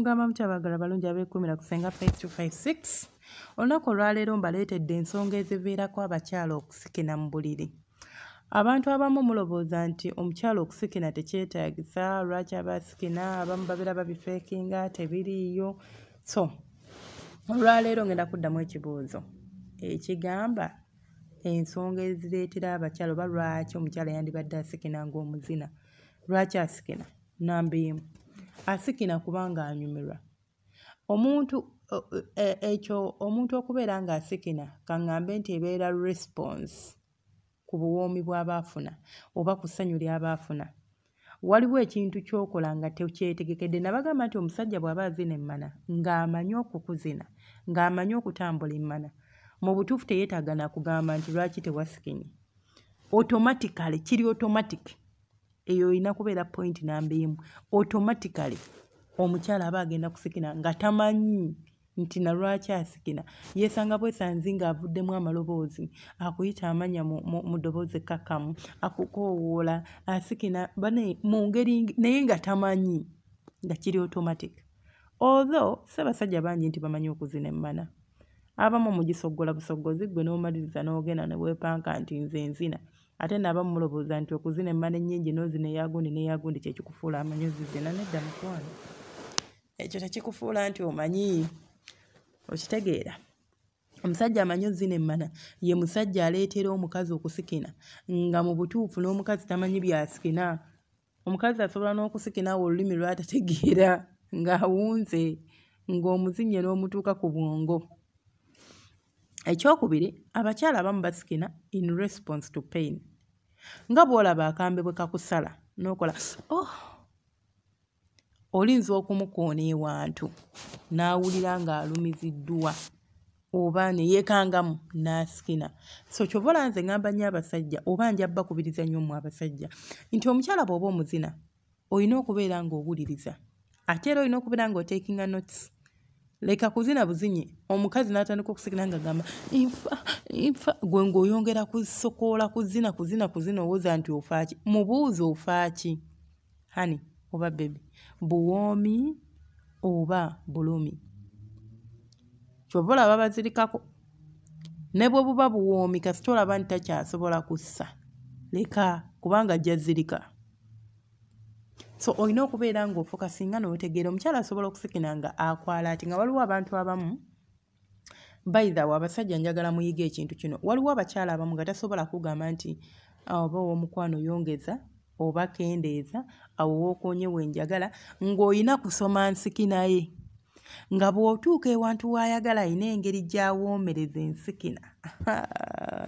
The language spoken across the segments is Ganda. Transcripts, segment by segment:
Mugamba mukyabagala balungi abeekumira kusenga 5256. Olunaku olwaleero mbaleetedde ensonga eziviirako abakyala okusikina mu buliri. Abantu abamu mulowooza nti omukyala okusikina tekyetaagisa, lwaki abasikina, abamu babeera babifeekinga, tebiriiyo. So, olwaleero ngenda kuddamu ekibuuzo ekigamba ensonga ezireetera abakyala oba lwaki omukyala yandibadde asikina ng'omuzina. Lwaki asikina? Namba emu, asikina kubanga anyumirwa. Omuntu okubeera ng'asikina kaŋŋambe nti ebeera response ku buwoomi bw'aba afuna oba ku ssanyu ly'aba afuna. Waliwo ekintu ky'okola nga tekyetegekedde. Nabagamba nti omusajja bw'aba azina emmana ng'amanyi okukuzina, ng'amanyi okutambula emmana, mu butuufu teyeetaaga nakugamba nti lwaki tewasikinye. Automatically, kiri automatic. Eyo olina kubeera point namba emu. Automatically omukyala aba agenda kusikina nga tamanyi nti na lwaki asikina. Yeesanga bwesanzi ng'avuddemu amaloboozi, akuyita amanya mu ddoboozi ekkakkamu, akukoowoola, asikina mu ngeri naye nga tamanyi, nga kiri automatic. Although ssaabasajja bangi nti bamanyi okuzina emmana. Abamu mugisoggola busoggozi gwe n'omaliriza n'ogenda ne weepanka nti nze nzina. Ate n'abamu mulowooza nti okuzina emmana ennyingi n'ozina eyagundi n'eyagundi kye kikufuula amanyi ozizina. Nedda mukwano, ekyo tekikufuula nti omanyi. Okitegeera? Omusajja amanyi ozina emmana ye musajja aleetera omukazi okusikina nga mu butuufu n'omukazi tamanyi by'asikina. Omukazi asobola n'okusikina awo olulimi lw'atategeera ng'awunze, ng'omuzinye n'omutuuka ku bwongo. Ekyokubiri, abakyala abamu basikina in response to pain. Nga bw'olaba akambe bwe kakusala n'okola olinza okumukoona ewantu n'awulira ng'alumiziddwa oba ne yeekangamu n'asikina. So kyova olaba nze ngamba nnyo abasajja oba nja bakubiriza nnyo mmwe abasajja nti omukyala bw'oba omuzina olina okubeera ng'owuliriza. Ate era olina okubeera ng'otakinga notes. Leka kuzina buzinyi omukazi n'atandika okusikina ng'agamba nfa gwe ng'oyongera kusokoola kuzina owooza nti ofaaki. Mubuuze ofaaki hani oba bebi, buwoomi oba bulumi? Kyova olaba bazirikako. Ne bwe buba buwoomi kasita olaba nti takyasobola kussa, leka kubanga ajja zirika. So olina okubeera ng'ofokasinga n'otegeera omukyala asobola okusikina nga akwalaati. Nga waliwo abantu abamu, by the way, abasajja njagala muyige ekintu kino. Waliwo abakyala abamu nga tasobola kugamba nti oba ow'omukwano yongeza oba kendeeza awo wookoonye wenjagala, ng'olina kusoma nsikina ye. Nga bw'otuuka ewantu w'ayagala ayina engeri gy'awoomereza ensikina.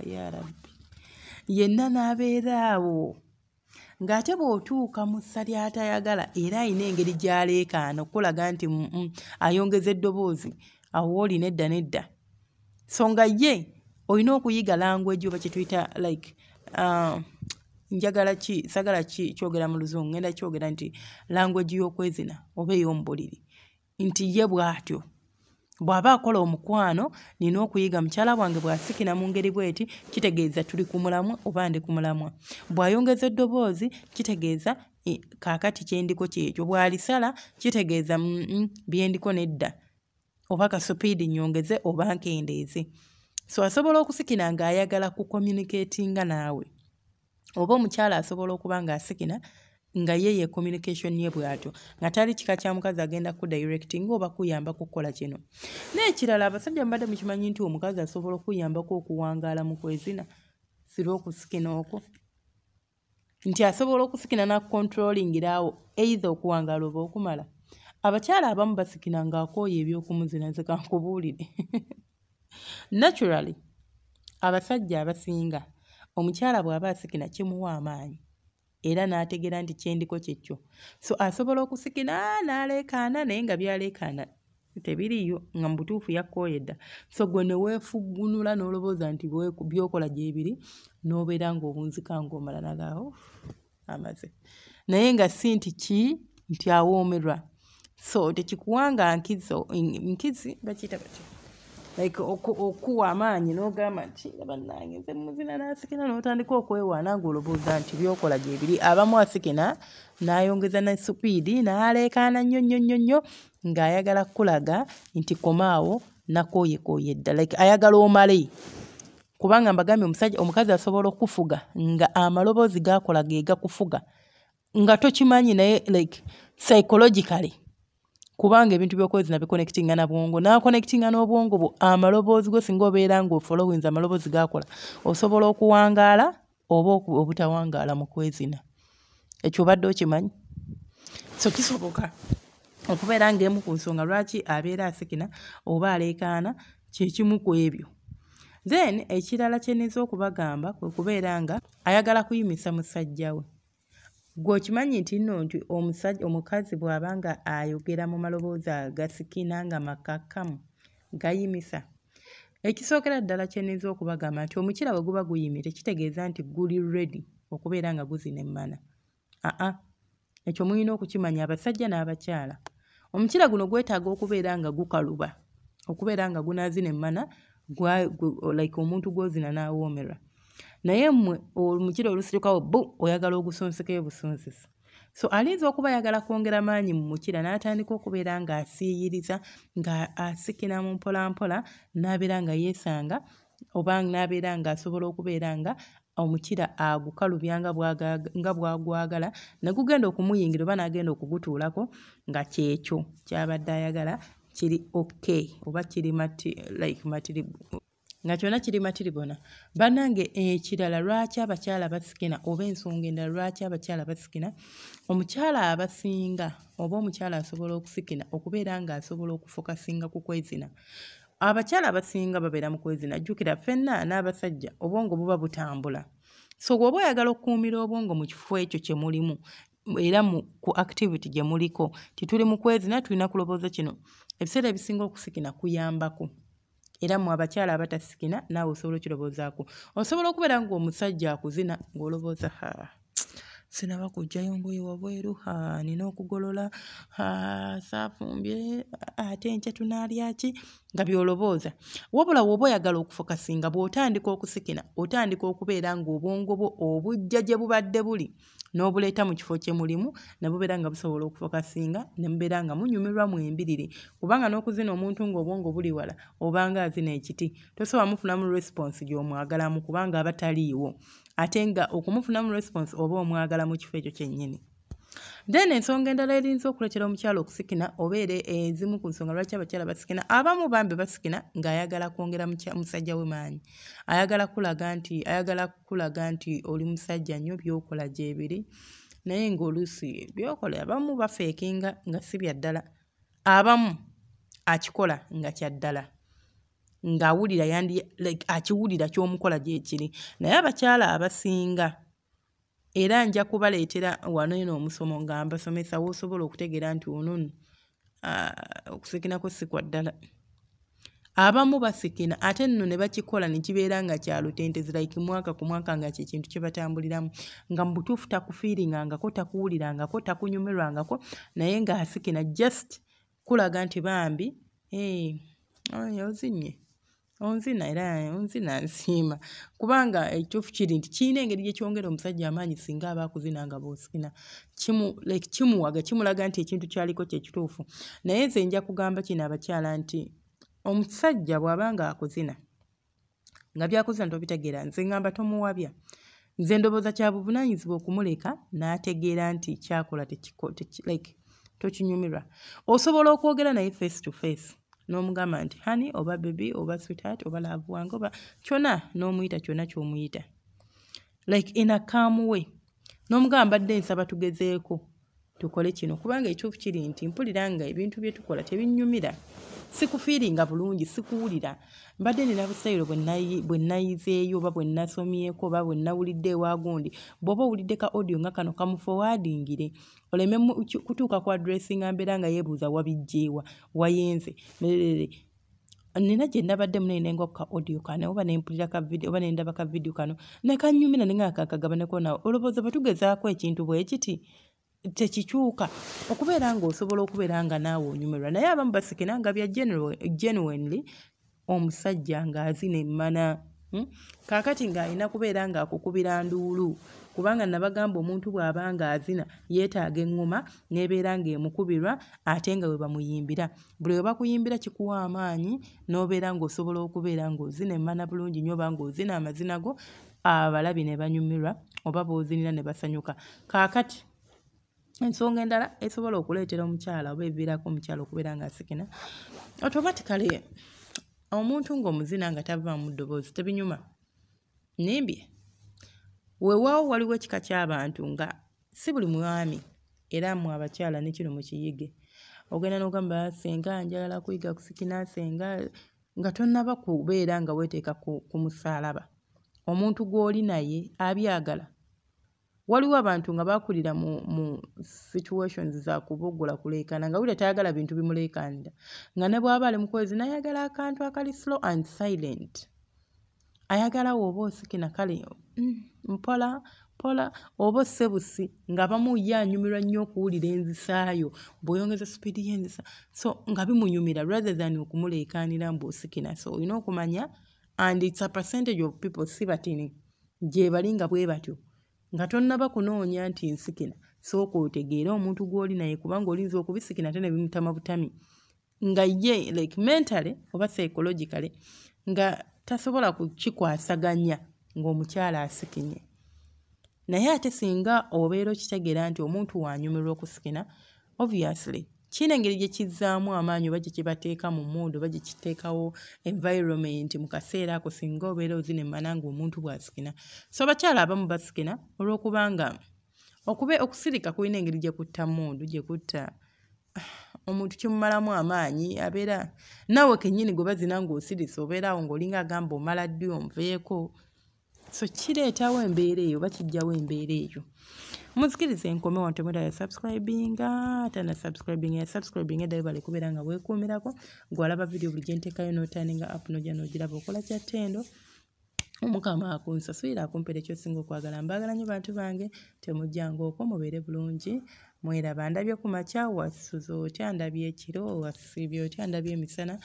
Ya Rabbi, yenna n'abeera awo. Ng'ate bw'otuuka mu ssa ly'atayagala era ayina engeri gy'aleekaana okulaga nti ayongeza eddoboozi, awo oli nedda. So nga ye olina okuyiga language oba kye tuyita like sagala kyogera mu Luzungu, ngenda kyogera nti language y'okwezina oba ey'omu buliri. Nti ye bw'atyo bw'aba akola omukwano, nina okuyiga mukyala bwange bw'asikina mu ngeri bw'eti, kitegeeza tuli ku mulamwa oba ndi ku mulamwa. Bw'ayongeza eddoboozi kitegeeza kaakati kyendiko kyekyo. Bw'alisala kitegeeza byendiko nedda, oba kasupiidi nnyongeze oba nkendeeze. So asobola okusikina ng'ayagala ku communicatinga naawe. Oba omukyala asobola okuba ng'asikina nga ye communication ye bw'atyo, nga tali kika kya mukazi agenda ku directing oba kuyamba kukola kino. N'ekirala abasajja mbadde mukimanyi nti omukazi asobola okuyambako okuwangaala mu kwezina sirwa okusikina okwo. Nti asobola okusikina n'akukontrolingira awo either okuwangaala oba okumala. Abakyala abamu basikina ng'akooye eby'okumuzina, nze kankubuulire. Naturally, abasajja abasinga omukyala bw'aba asikina kimuwa amaanyi era n'ategeera nti kyendiko kyekyo. So asobola okusikina n'aleekaana naye nga byaleekaana tebiriiyo, nga mu butuufu yakkooyedda. So gwe ne weefuggunula n'olowooza nti by'okola gyebiri, n'obeera ng'obunzika ng'omala nagaawo amaze. Naye nga si nti awoomerwa. So tekikuwanga nkizi bakiyita batyo. Like okuwa amaanyi n'ogamba nti bannange nze muzina n'asikina n'otandika okwewaana ng'olowooza nti by'okola gyebiri. Abamu asikina n'ayongeza ne supiidi n'aleekaana nnyo ng'ayagala kulaga nti komaawo nakooyekooye dda like ayagala omale kubanga mbagambye omukazi asobola okufuga nga amaloboozi g'akola ge gakufuga nga tokimanyi naye like psychologically kubanga ebintu by'okwezina biconnectinga na bwongo n'aconnectinga n'obwongo bwo amaloboozi go singa obeera ng'ofollowinza amaloboozi g'akola osobola okuwangaala oba obutawangaala mu kwezina. Ekyo obadde okimanyi? So kisoboka okubeera ng'emu ku nsonga lwaki abeera asikina oba aleekaana kye kimu ku ebyo. Then ekirala kye nniza okubagamba kwe kubeera nga ayagala kuyimisa musajja we. Gwe okimanyi nti nno nti omukazi bw'aba nga ayogera mu maloboozi agasikina nga makkakkamu gayimisa. Ekisookera ddala kye nniza okubagamba nti omukira bwe guba guyimye tekitegeeza nti guli ready okubeera nga guzina emmana. Ekyo mulina okukimanya abasajja n'abakyala. Omukira guno gwetaaga okubeera nga gukaluba okubeera nga gunaazina emmana like omuntu gw'ozina n'awoomerwa. Naye mmwe omukira olusitukawo oyagala ogusonsekeyo busonsesi. So alinza okuba ayagala kwongera maanyi mu mukira n'atandika okubeera ng'asiiyiriza ng'asikina mu mpolampola n'abeera nga yeesanga oba n'abeera ng'asobola okubeera nga omukira agukalubya nga bw'agwagala ne gugenda okumuyingira oba n'agenda okugutuulako nga kyekyo ky'abadde ayagala kiri okay oba kiri nga kyonna kiri matiribona. Bannange ekirala lwaki abakyala basikina oba ensonga endala lwaki abakyala basikina, omukyala abasinga oba omukyala asobola okusikina okubeera ng'asobola okufokasinga ku kwezina. Abakyala abasinga babeera mu kwezina. Jjukira ffenna n'abasajja obwongo buba butambula. So bw'oba oyagala okukuumira obwongo mu kifo ekyo kye mulimu era ku activity gye muliko tituli mu kwezina tulina kulowooza kino. Ebiseera ebisinga okusikina kuyambako. Era mu abakyala abatasikina naawe osobola okirowoozaako. Osobola okubeera ng'omusajja akuzina ng'olowooza sinaba kujjayo ngoye wabweru nina okugolola saafumbye ate enkya tunaalya ki nga byolobooza. Wabula bw'oba oyagala okufokasinga bw'otandika okusikina otandika okubeera ng'obwongo bwo obujja gye bubadde buli n'obuleeta mu kifo kye mulimu ne bubeera nga busobola okufokasinga ne mubeera nga munyumirwa mwembirire kubanga n'okuzina omuntu ng'obwongo buli wala obanga azina ekiti tosobola mufunamu response gy'omwagalamu kubanga aba taliiwo ate nga okumufunamu response oba omwagala mu kifo ekyo kyennyini. Then ensonga endala erinza okuleetera omukyala okusikina obeere ezimu ku nsonga lwaki abakyala basikina. Abamu bambi basikina ng'ayagala kwongera musajja we maanyi. Ayagala kulaga nti oli musajja nnyo by'okola gyebiri naye ng'oluusi by'okola abamu bafeekinga nga si bya ddala. Abamu akikola nga kya ddala ng'awulira akiwulira ky'omukola gyekiri. Naye abakyala abasinga era nja kubaleetera wano eno omusomo nga mbasomesa w'osobola okutegeera nti ono okusikinako si kwa ddala. Abamu basikina ate nno ne bakikola ne kibeera nga kya lutentezi like mwaka ku mwaka nga kye kintu kye batambuliramu nga mu butuufu takufiiringangako takuwulirangako takunyumirwangako naye ng'asikina just kulaga nti bambi ozinye onzina era onzina nsiima kubanga ekituufu kiri nti kirina engeri gye kyongera omusajja amaanyi singa aba akuzina nga bw'osikina kimuwaga kimulaga nti ekintu kyaliko kye kituufu. Naye nze nja kugamba kino abakyala nti omusajja bw'aba nga akuzina nga byakuzina tobitegeera nze ngamba tomuwabya. Nze ndowooza kya buvunaanyizibwa okumuleka n'ategeera nti kyakola tokinyumirwa. Osobola okwogera naye face to face n'omugamba nti honey oba baby oba sweetheart oba love wange oba kyonna n'omuyita kyonna ky'omuyita in a calm way n'omugamba mbadde nsaba tugezeeko tukole kino kubanga ekituufu kiri nti mpulira nga ebintu bye tukola tebinnyumira sikufiiringa bulungi sikuwulira mbadde nina busayiro bwe nayizeeyo oba bwe nasomyeko oba bwe nawulidde ewa gundi bw'oba owulidde ka audio nga kano kamufowadingire oleme kutuuka ku addressinga mbeera nga yeebuuza wabijjeewa wayenze nina gye nabadde munenenga ka audio kano oba nempulira ka video oba nendaba ka video kano ne kannyumira ne nga kakagabaneko nawe olowooza batugezaako ekintu bwe kiti tekikyuka okubeera ng'osobola okubeera nga naawe onyumirwa. Naye abamu basikina nga bya genuinely omusajja ng'azina emmana Kaakati ng'alina kubeera ng'akukubira nduulu kubanga nabagamba omuntu bw'aba ng'azina yeetaaga eŋŋoma n'ebeera ng'emukubirwa ate nga bwe bamuyimbira. Buli we bakuyimbira kikuwa amaanyi n'obeera ng'osobola okubeera ng'ozina emmana bulungi nnyo oba ng'ozina amazina go abalabi ne banyumirwa oba b'ozinira ne basanyuka. Kaakati ensonga endala esobola okuleetera omukyala oba eviirako omukyala okubeera ng'asikina automatically omuntu ng'omuzina nga tavaamu ddoboozi tebinyuma. Nimbye weewaawo waliwo ekika ky'abantu nga si buli mwami era mmwe abakyala ne kino mukiyige. Ogenda n'ogamba senga njagala kuyiga kusikina senga nga tonnaba kubeera nga weeteeka ku musaalaba. Omuntu gw'oli naye abyagala. Waliwo abantu nga baakulira mu situations za kuboggola kuleekaana nga wulira tayagala bintu bimuleekaanira nga ne bw'aba ali mu kwezi n'ayagala akantu akali slow and silent. Ayagala w'oba osikina kale mpola oba ossebusi nga bamu ye anyumirwa nnyo okuwulira enzisaayo bw'oyongeza sipiidi y'enzisa so nga bimunyumira rather than okumuleekaanira mbw'osikina. So olina okumanya and it's a percentage of people si batini gye bali nga bwe batyo nga tonnaba kunoonya nti nsikina sooka otegeere omuntu gw'oli naye kubanga olinza okubisikina ate ne bimutama butami nga ye like mentally oba psychologically nga tasobola kukikwasaganya ng'omukyala asikinye. Naye ate singa obeera okitegeera nti omuntu wanyumirwa okusikina obviously kiina engeri gye kizzaamu amaanyi oba gye kibateeka mu mood oba gye kiteekawo environment mu kaseera ako singa obeera ozina emmana ng'omuntu bw'asikina. So abakyala abamu basikina olw'okubanga okusirika kulina engeri gye kutta mood gye kutta omuntu kimumalamu amaanyi abeera naawe kennyini gwe bazina ng'osirise obeera awo ng'olinga agamba omala ddi onveeko. So kireetawo embeera eyo oba kijjawo embeera eyo. Muzikirize enkome wano temwetaaga subscribinga tana subscribinga eddayo bale kubeera nga bwekuumirako gw'alaba vidiyo buli gye nteekayo n'otandinga app n'ojja n'ogiraba okola kya ttendo omukama akunsasuyira akumpeera ekyosinga okwagala. Mbaagala nnyo bantu bange temujjanga okwo mubeere bulungi mweraba. Ndabye ku makya wasuza otya ndabye ekiro wasiibye otya ndabye emisana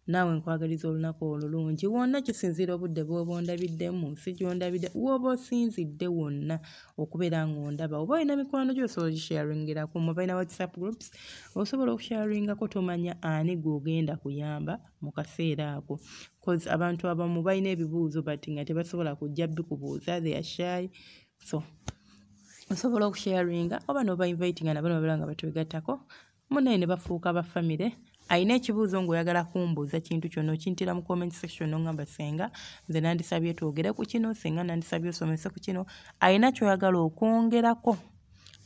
naawe nkwagaliza olunaku olulungi wonna kisinziira obudde bw'oba ondabidde mu nsi gy'ondabidde w'oba osinzidde wonna okubeera ng'ondaba oba olina mikwano gyo osobola ogisharingirako mu balina WhatsApp groups osobola okusharingako tomanya ani gw'ogenda kuyamba mu kaseera ako cause abantu abamu balina ebibuuzo bati nga tebasobola kujja bikubuuza they are shy. So osobola okusharinga oba n'oba inviting nabo babeera nga batwegattako munne ne bafuuka ba family. Ayina ekibuuzo ng'oyagala kumbuuza kintu kyonna okintira mu comment section n'ongamba senga nze nandisabye twogere ku kino senga nandisabye osomese ku kino. Ayina ky'oyagala okwongerako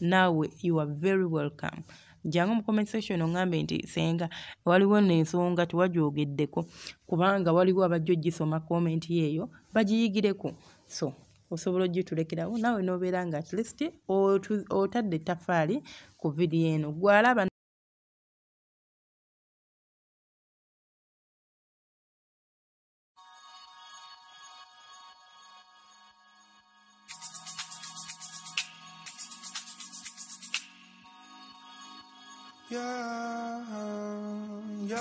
naawe you are very welcome. Jangu mu comment section ongambe nti senga waliwo n'ensonga tuwagyogeddeko kubanga waliwo abajja ogisoma comment yeeyo bagiyigireko. So osobola ogitulekerawo naawe n'obeera nga at least otadde ettaffaali ku vidiyo eno gw'alaba. Yeah, yeah.